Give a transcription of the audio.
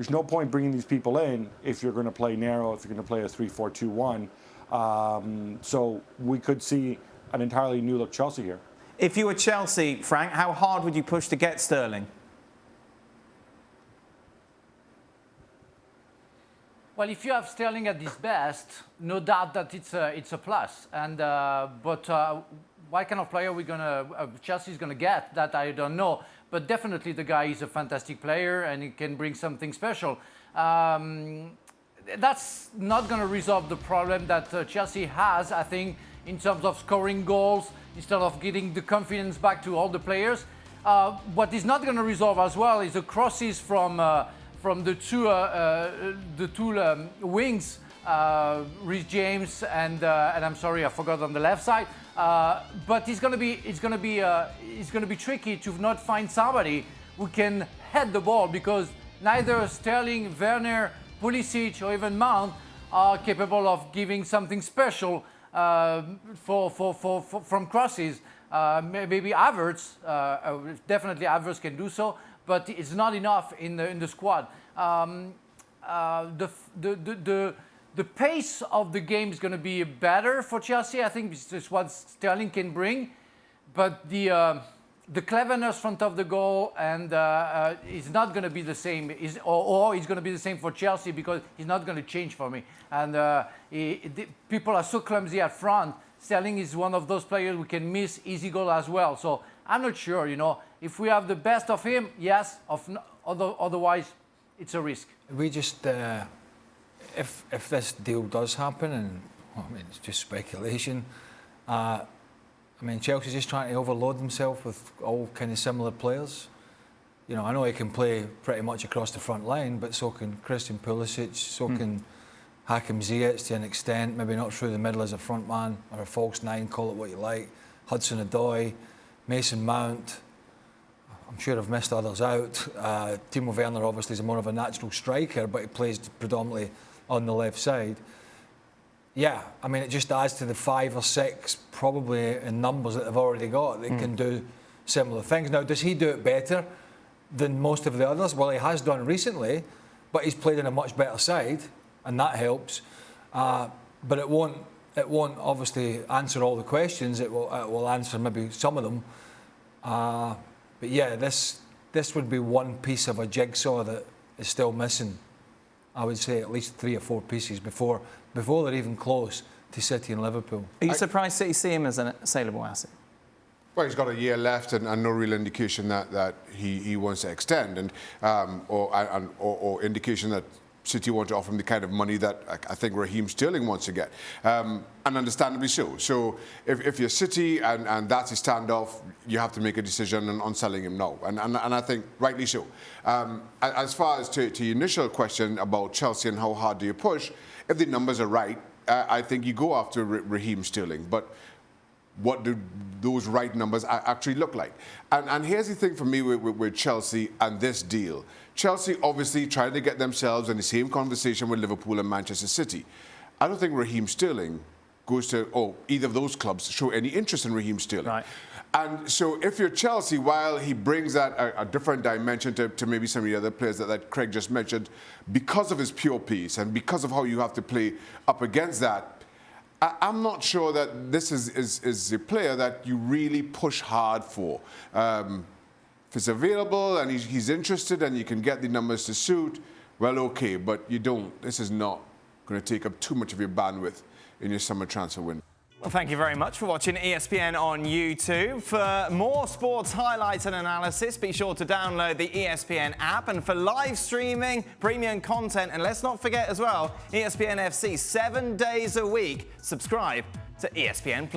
There's no point bringing these people in if you're going to play narrow, if you're going to play a 3-4-2-1. So we could see an entirely new look Chelsea here. If you were Chelsea, Frank, how hard would you push to get Sterling? Well, if you have Sterling at his best, no doubt that it's a plus. And but what kind of player Chelsea's gonna get? That I don't know. But definitely the guy is a fantastic player and he can bring something special. That's not going to resolve the problem that Chelsea has, I think, in terms of scoring goals, instead of getting the confidence back to all the players. What is not going to resolve as well is the crosses from the two wings, Reece James and I'm sorry, I forgot on the left side. But it's going to be tricky to not find somebody who can head the ball, because neither Sterling, Werner, Pulisic or even Mount are capable of giving something special from crosses. Maybe Havertz, definitely Havertz can do so, but it's not enough in the squad. The pace of the game is going to be better for Chelsea. I think this is what Sterling can bring, but the cleverness front of the goal and is not going to be the same. Or it's going to be the same for Chelsea, because he's not going to change for me. And people are so clumsy at front. Sterling is one of those players who can miss easy goal as well. So I'm not sure. If we have the best of him, yes. Otherwise, it's a risk. We just. If this deal does happen, and it's just speculation, Chelsea's just trying to overload themselves with all kind of similar players. I know he can play pretty much across the front line, but so can Christian Pulisic, so can Hakim Ziyech to an extent, maybe not through the middle as a front man or a false nine, call it what you like. Hudson-Odoi, Mason Mount. I'm sure I've missed others out. Timo Werner obviously is more of a natural striker, but he plays predominantly on the left side. Yeah, it just adds to the 5 or 6 probably in numbers that they've already got that can do similar things. Now, does he do it better than most of the others? Well, he has done recently, but he's played in a much better side, and that helps. But it won't obviously answer all the questions. It will answer maybe some of them. But yeah, this would be one piece of a jigsaw that is still missing. I would say at least 3 or 4 pieces before they're even close to City and Liverpool. Are you surprised City see him as a saleable asset? Well, he's got a year left and no real indication that he wants to extend, or indication that City want to offer him the kind of money that I think Raheem Sterling wants to get, and understandably so. So if you're City and that's a standoff, you have to make a decision on selling him now, and I think rightly so. As far as to your initial question about Chelsea and how hard do you push, if the numbers are right, I think you go after Raheem Sterling, but what do those right numbers actually look like? And here's the thing for me with Chelsea and this deal. Chelsea obviously trying to get themselves in the same conversation with Liverpool and Manchester City. I don't think Raheem Sterling goes to, either of those clubs show any interest in Raheem Sterling. Right. And so if you're Chelsea, while he brings that a different dimension to maybe some of the other players that Craig just mentioned, because of his pure pace and because of how you have to play up against that, I'm not sure that this is a player that you really push hard for. If it's available and he's interested and you can get the numbers to suit, well, okay, but you don't. This is not going to take up too much of your bandwidth in your summer transfer window. Well, thank you very much for watching ESPN on YouTube. For more sports highlights and analysis, be sure to download the ESPN app. And for live streaming, premium content, and let's not forget as well, ESPN FC 7 days a week. Subscribe to ESPN+.